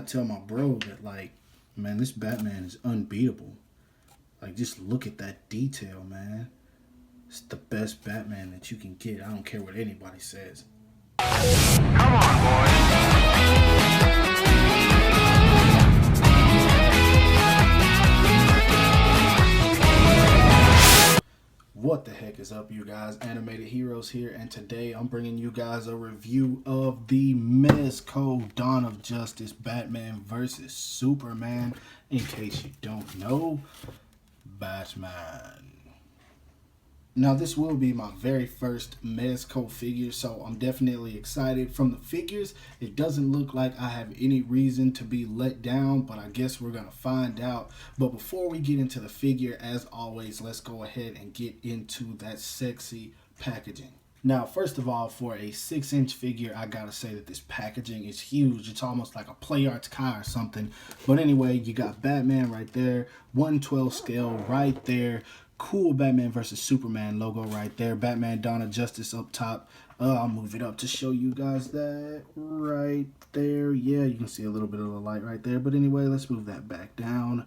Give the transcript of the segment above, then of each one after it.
to tell my bro that, like, man, this Batman is unbeatable. Like, just look at that detail, man. It's the best Batman that you can get. I don't care what anybody says. Come on, boys. What the heck is up, you guys? Animated Heroes here, and today I'm bringing you guys a review of the Mezco Dawn of Justice Batman versus Superman. In case you don't know, Batman. Now, this will be my very first Mezco figure, so I'm definitely excited. From the figures, it doesn't look like I have any reason to be let down, but I guess we're going to find out. But before we get into the figure, as always, let's go ahead and get into that sexy packaging. Now, first of all, for a 6-inch figure, I gotta say that this packaging is huge. It's almost like a Play Arts car or something. But anyway, you got Batman right there, 1/12 scale right there. Cool Batman versus Superman logo right there. Batman Dawn of Justice up top. I'll move it up to show you guys that right there. Yeah, you can see a little bit of the light right there. But anyway, let's move that back down.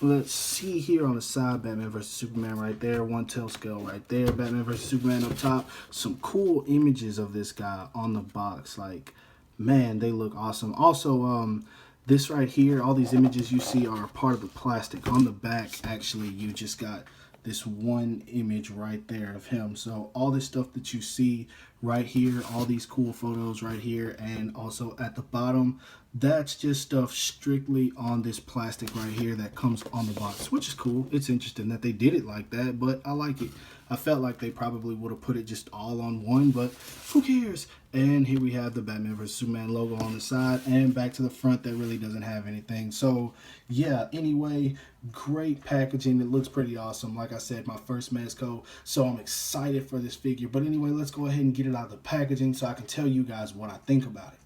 Let's see here on the side, Batman versus Superman right there, 1/12 scale right there, Batman versus Superman up top. Some cool images of this guy on the box. Like, man, they look awesome. Also, this right here, all these images you see are part of the plastic. On the back, actually, you just got this one image right there of him. So all this stuff that you see right here, all these cool photos right here, and also at the bottom, that's just stuff strictly on this plastic right here that comes on the box, which is cool. It's interesting that they did it like that, but I like it. I felt like they probably would have put it just all on one, but who cares? And here we have the Batman vs. Superman logo on the side, and back to the front that really doesn't have anything. So yeah, anyway, great packaging. It looks pretty awesome. Like I said, my first Mezco, so I'm excited for this figure. But anyway, let's go ahead and get it out of the packaging so I can tell you guys what I think about it.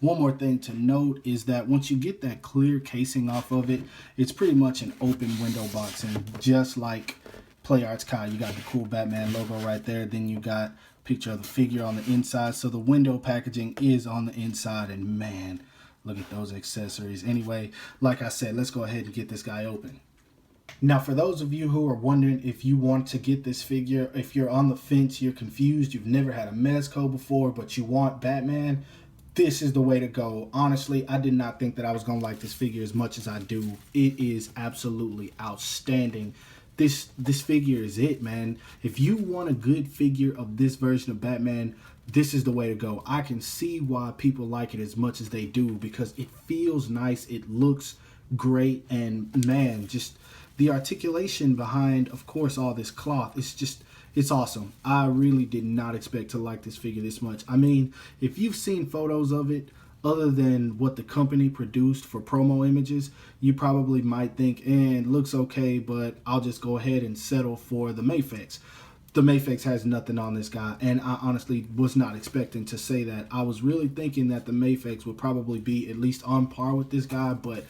One more thing to note is that once you get that clear casing off of it, it's pretty much an open window box, and just like Play Arts Kai, you got the cool Batman logo right there. Then you got a picture of the figure on the inside. So the window packaging is on the inside, and man, look at those accessories. Anyway, like I said, let's go ahead and get this guy open. Now, for those of you who are wondering if you want to get this figure, if you're on the fence, you're confused, you've never had a Mezco before, but you want Batman, this is the way to go. Honestly, I did not think that I was going to like this figure as much as I do. It is absolutely outstanding. This figure is it, man. If you want a good figure of this version of Batman, this is the way to go. I can see why people like it as much as they do, because it feels nice, it looks great, and man, just the articulation behind, of course, all this cloth, it's awesome. I really did not expect to like this figure this much. I mean, if you've seen photos of it, other than what the company produced for promo images, you probably might think, it looks okay, but I'll just go ahead and settle for the Mafex. The Mafex has nothing on this guy, and I honestly was not expecting to say that. I was really thinking that the Mafex would probably be at least on par with this guy, but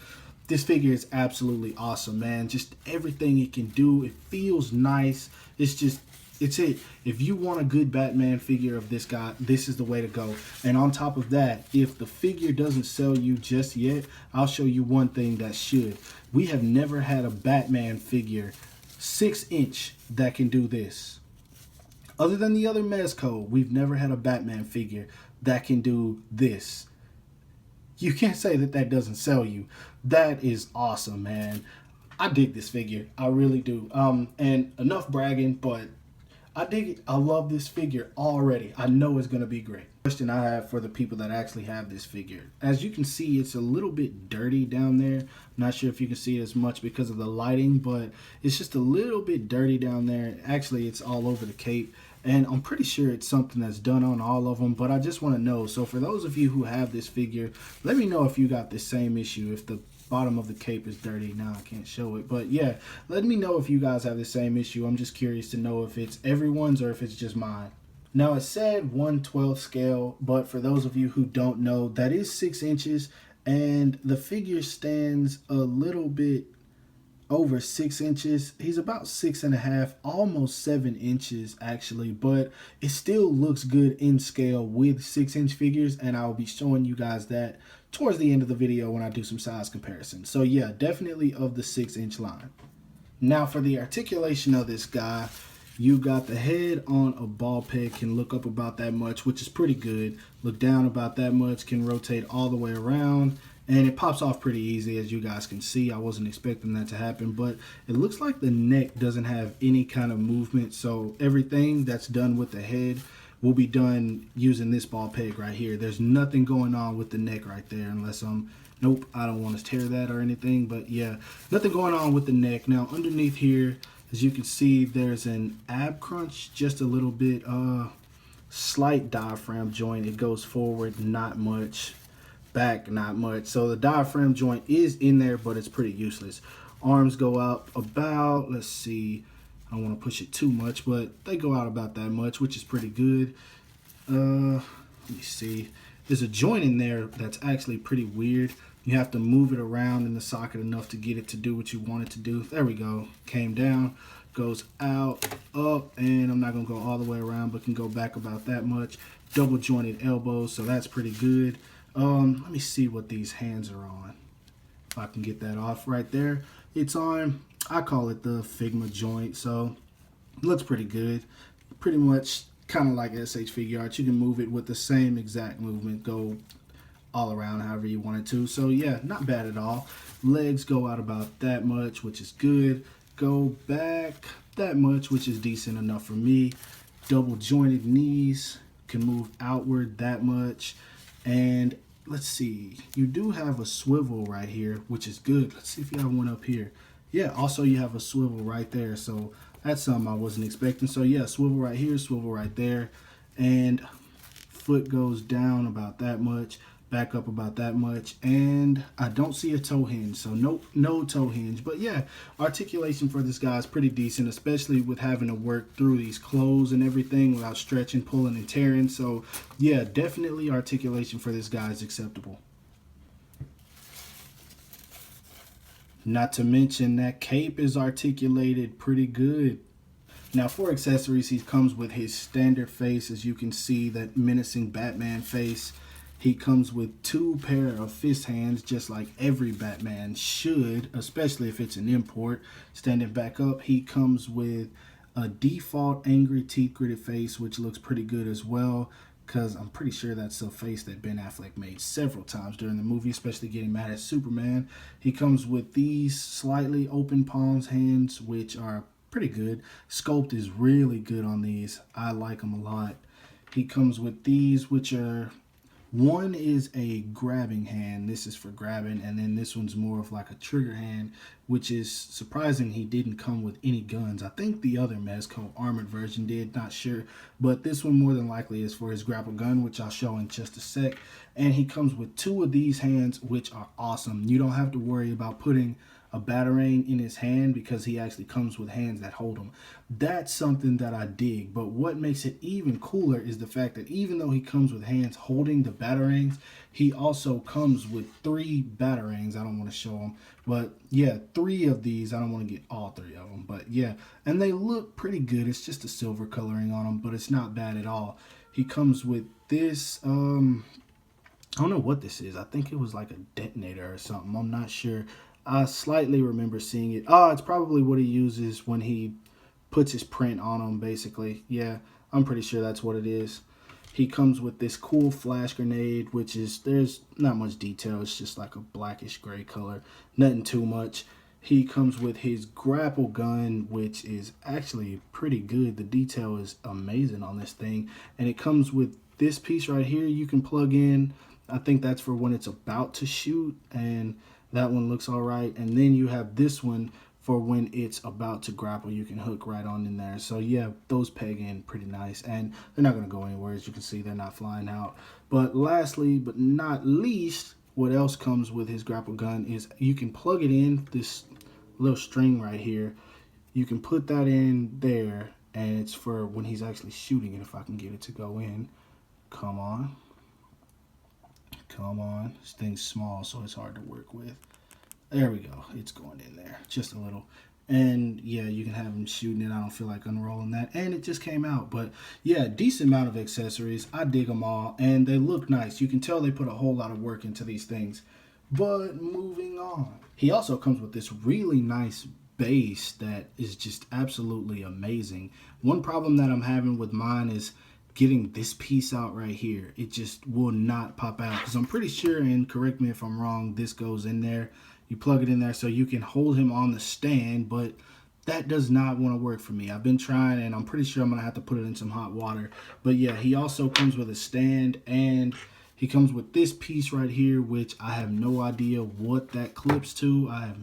this figure is absolutely awesome, man. Just everything it can do, it feels nice. It's it. If you want a good Batman figure of this guy, this is the way to go. And on top of that, if the figure doesn't sell you just yet, I'll show you one thing that should. We have never had a Batman figure 6-inch that can do this. Other than the other Mezco, we've never had a Batman figure that can do this. You can't say that that doesn't sell you. That is awesome, man. I dig this figure. I really do. And enough bragging, but I dig it. I love this figure already. I know it's going to be great. Question I have for the people that actually have this figure. As you can see, it's a little bit dirty down there. I'm not sure if you can see it as much because of the lighting, but it's just a little bit dirty down there. Actually, it's all over the cape. And I'm pretty sure it's something that's done on all of them, but I just want to know. So for those of you who have this figure, let me know if you got the same issue, if the bottom of the cape is dirty. Now I can't show it, but yeah, let me know if you guys have the same issue. I'm just curious to know if it's everyone's or if it's just mine. Now, it said 1/12 scale, but for those of you who don't know, that is 6 inches, and the figure stands a little bit over 6 inches. He's about 6.5, almost 7 inches actually, but it still looks good in scale with 6-inch figures, and I'll be showing you guys that towards the end of the video when I do some size comparison. So yeah, definitely of the 6-inch line. Now for the articulation of this guy, you got the head on a ball peg, can look up about that much, which is pretty good. Look down about that much, can rotate all the way around, and it pops off pretty easy, as you guys can see. I wasn't expecting that to happen, but it looks like the neck doesn't have any kind of movement, so everything that's done with the head will be done using this ball peg right here. There's nothing going on with the neck right there, unless nope, I don't want to tear that or anything, but yeah, nothing going on with the neck. Now underneath here, as you can see, there's an ab crunch, just a little bit, slight diaphragm joint. It goes forward, not much, back, not much. So the diaphragm joint is in there, but it's pretty useless. Arms go out about, let's see, I don't want to push it too much, but they go out about that much, which is pretty good. Let me see. There's a joint in there that's actually pretty weird. You have to move it around in the socket enough to get it to do what you want it to do. There we go. Came down, goes out, up, and I'm not going to go all the way around, but can go back about that much. Double jointed elbows, so that's pretty good. Let me see what these hands are on. If I can get that off right there. It's on, I call it the Figma joint, so it looks pretty good. Pretty much kind of like SH Figure Arts. You can move it with the same exact movement, go all around however you want it to. So yeah, not bad at all. Legs go out about that much, which is good. Go back that much, which is decent enough for me. Double jointed knees, can move outward that much. And let's see, you do have a swivel right here, which is good. Let's see if you have one up here. Yeah, also you have a swivel right there, so that's something I wasn't expecting. So yeah, swivel right here, swivel right there, and foot goes down about that much, back up about that much, and I don't see a toe hinge, so nope, no toe hinge. But yeah, articulation for this guy is pretty decent, especially with having to work through these clothes and everything without stretching, pulling, and tearing. So yeah, definitely articulation for this guy is acceptable. Not to mention that cape is articulated pretty good. Now for accessories, he comes with his standard face, as you can see, that menacing Batman face. He comes with 2 pair of fist hands, just like every Batman should, especially if it's an import. Standing back up, he comes with a default angry teeth gritted face, which looks pretty good as well, because I'm pretty sure that's a face that Ben Affleck made several times during the movie, especially getting mad at Superman. He comes with these slightly open palms hands, which are pretty good. Sculpt is really good on these. I like them a lot. He comes with these, which are, one is a grabbing hand. This is for grabbing, and then this one's more of like a trigger hand, which is surprising he didn't come with any guns. I think the other Mezco armored version did, not sure, but this one more than likely is for his grapple gun, which I'll show in just a sec. And he comes with 2 of these hands, which are awesome. You don't have to worry about putting a batarang in his hand, because he actually comes with hands that hold him. That's something that I dig. But what makes it even cooler is the fact that even though he comes with hands holding the batarangs, he also comes with 3 batarangs. I don't want to show them, but yeah, 3 of these. I don't want to get all 3 of them, but yeah, and they look pretty good. It's just a silver coloring on them, but it's not bad at all. He comes with this, I don't know what this is. I think it was like a detonator or something. I'm not sure. I slightly remember seeing it. Oh, it's probably what he uses when he puts his print on them, basically. Yeah, I'm pretty sure that's what it is. He comes with this cool flash grenade, which is, there's not much detail. It's just like a blackish gray color. Nothing too much. He comes with his grapple gun, which is actually pretty good. The detail is amazing on this thing. And it comes with this piece right here you can plug in. I think that's for when it's about to shoot, and that one looks all right. And then you have this one for when it's about to grapple. You can hook right on in there. So yeah, those peg in pretty nice, and they're not going to go anywhere. As you can see, they're not flying out. But lastly, but not least, what else comes with his grapple gun is you can plug it in, this little string right here. You can put that in there, and it's for when he's actually shooting it. If I can get it to go in. Come on. Come on. This thing's small, so it's hard to work with. There we go. It's going in there just a little. And yeah, you can have him shooting it. I don't feel like unrolling that. And it just came out. But yeah, decent amount of accessories. I dig them all. And they look nice. You can tell they put a whole lot of work into these things. But moving on. He also comes with this really nice base that is just absolutely amazing. One problem that I'm having with mine is getting this piece out right here. It just will not pop out. Because I'm pretty sure, and correct me if I'm wrong, this goes in there. You plug it in there so you can hold him on the stand, but that does not want to work for me. I've been trying, and I'm pretty sure I'm going to have to put it in some hot water. But yeah, he also comes with a stand, and he comes with this piece right here, which I have no idea what that clips to. I have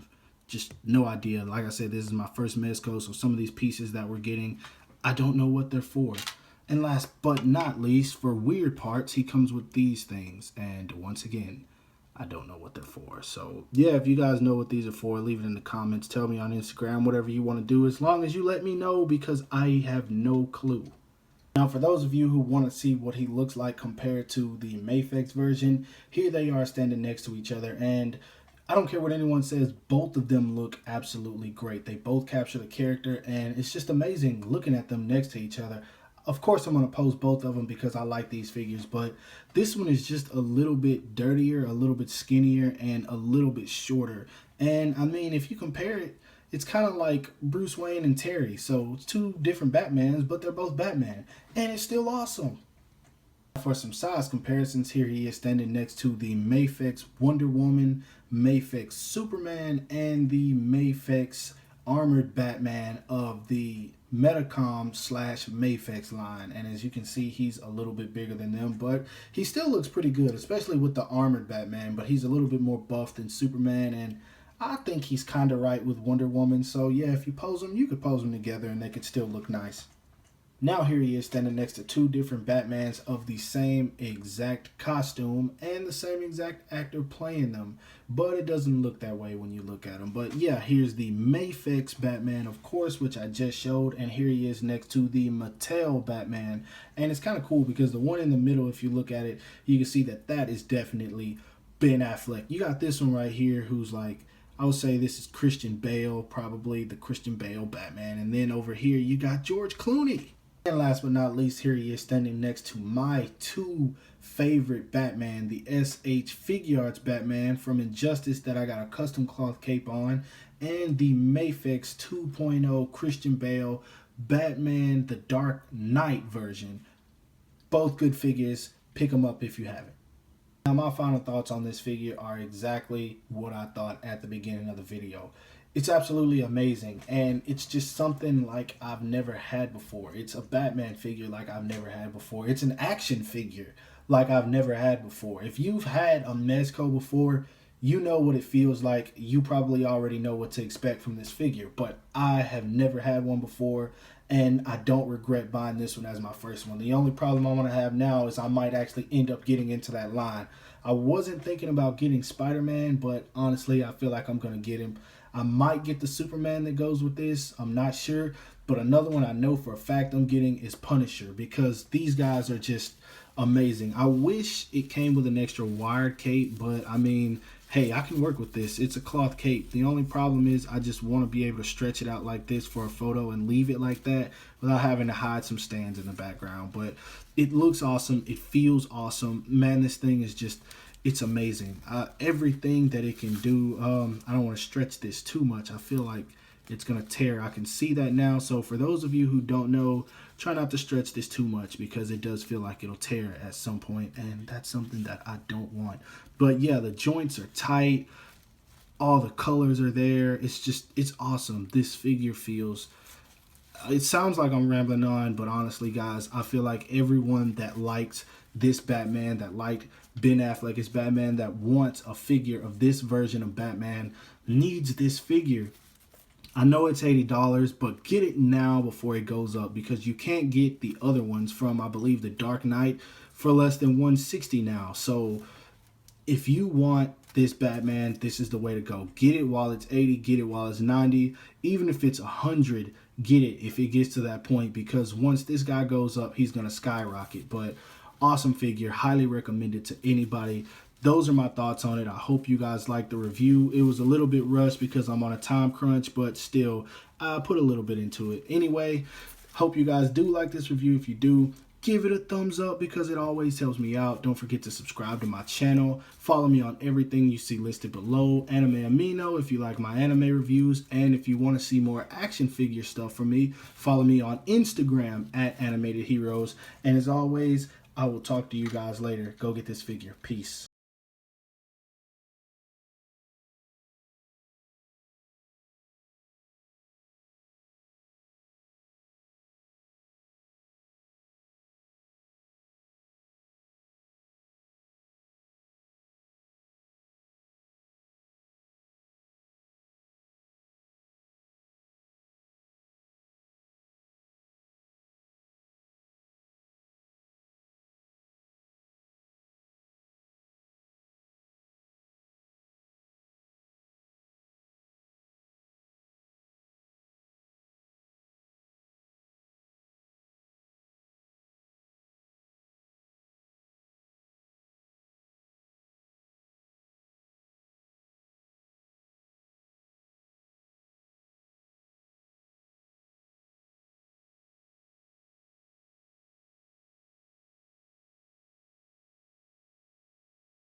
just no idea. Like I said, this is my first Mezco, so some of these pieces that we're getting, I don't know what they're for. And last but not least, for weird parts, he comes with these things. And once again, I don't know what they're for. So yeah, if you guys know what these are for, leave it in the comments. Tell me on Instagram, whatever you want to do, as long as you let me know, because I have no clue. Now, for those of you who want to see what he looks like compared to the Mafex version, here they are standing next to each other. And I don't care what anyone says, both of them look absolutely great. They both capture the character, and it's just amazing looking at them next to each other. Of course, I'm going to post both of them because I like these figures, but this one is just a little bit dirtier, a little bit skinnier, and a little bit shorter. And I mean, if you compare it, it's kind of like Bruce Wayne and Terry. So it's two different Batmans, but they're both Batman, and it's still awesome. For some size comparisons, here he is standing next to the Mafex Wonder Woman, Mafex Superman, and the Mafex Armored Batman of the Metacom / Mafex line. And as you can see, he's a little bit bigger than them, but he still looks pretty good, especially with the Armored Batman. But he's a little bit more buff than Superman, and I think he's kind of right with Wonder Woman. So yeah, if you pose them, you could pose them together and they could still look nice. Now here he is standing next to two different Batmans of the same exact costume and the same exact actor playing them. But it doesn't look that way when you look at him. But yeah, here's the Mafex Batman, of course, which I just showed. And here he is next to the Mattel Batman. And it's kind of cool because the one in the middle, if you look at it, you can see that that is definitely Ben Affleck. You got this one right here who's like, I would say this is Christian Bale, probably the Christian Bale Batman. And then over here, you got George Clooney. And last but not least, here he is standing next to my two favorite Batman, the SH Figuarts Batman from Injustice that I got a custom cloth cape on, and the Mafex 2.0 Christian Bale Batman the Dark Knight version. Both good figures. Pick them up if you haven't. Now, my final thoughts on this figure are exactly what I thought at the beginning of the video. It's absolutely amazing, and it's just something like I've never had before. It's a Batman figure like I've never had before. It's an action figure like I've never had before. If you've had a Mezco before, you know what it feels like. You probably already know what to expect from this figure, but I have never had one before, and I don't regret buying this one as my first one. The only problem I want to have now is I might actually end up getting into that line. I wasn't thinking about getting Spider-Man, but honestly, I feel like I'm going to get him. I might get the Superman that goes with this. I'm not sure. But another one I know for a fact I'm getting is Punisher, because these guys are just amazing. I wish it came with an extra wired cape, but I mean, hey, I can work with this. It's a cloth cape. The only problem is I just want to be able to stretch it out like this for a photo and leave it like that without having to hide some stands in the background. But it looks awesome. It feels awesome. Man, this thing is just... it's amazing. Everything that it can do. I don't want to stretch this too much. I feel like it's going to tear. I can see that now. So for those of you who don't know, try not to stretch this too much because it does feel like it'll tear at some point. And that's something that I don't want. But yeah, the joints are tight. All the colors are there. It's awesome. This figure feels... it sounds like I'm rambling on, but honestly, guys, I feel like everyone that liked this Batman, that liked Ben Affleck as Batman, that wants a figure of this version of Batman, needs this figure. I know it's $80, but get it now before it goes up, because you can't get the other ones from, I believe, the Dark Knight for less than $160 now. So if you want this Batman, this is the way to go. Get it while it's 80, get it while it's 90, even if it's 100, get it if it gets to that point, because once this guy goes up, he's going to skyrocket. But awesome figure, highly recommended to anybody. those are my thoughts on it. I hope you guys like the review. It was a little bit rushed because I'm on a time crunch, but still, I put a little bit into it. Anyway, hope you guys do like this review. If you do, give it a thumbs up because it always helps me out. Don't forget to subscribe to my channel. Follow me on everything you see listed below. Anime Amino if you like my anime reviews. And if you want to see more action figure stuff from me, follow me on Instagram at Animated Heroes. And as always, I will talk to you guys later. Go get this figure. Peace.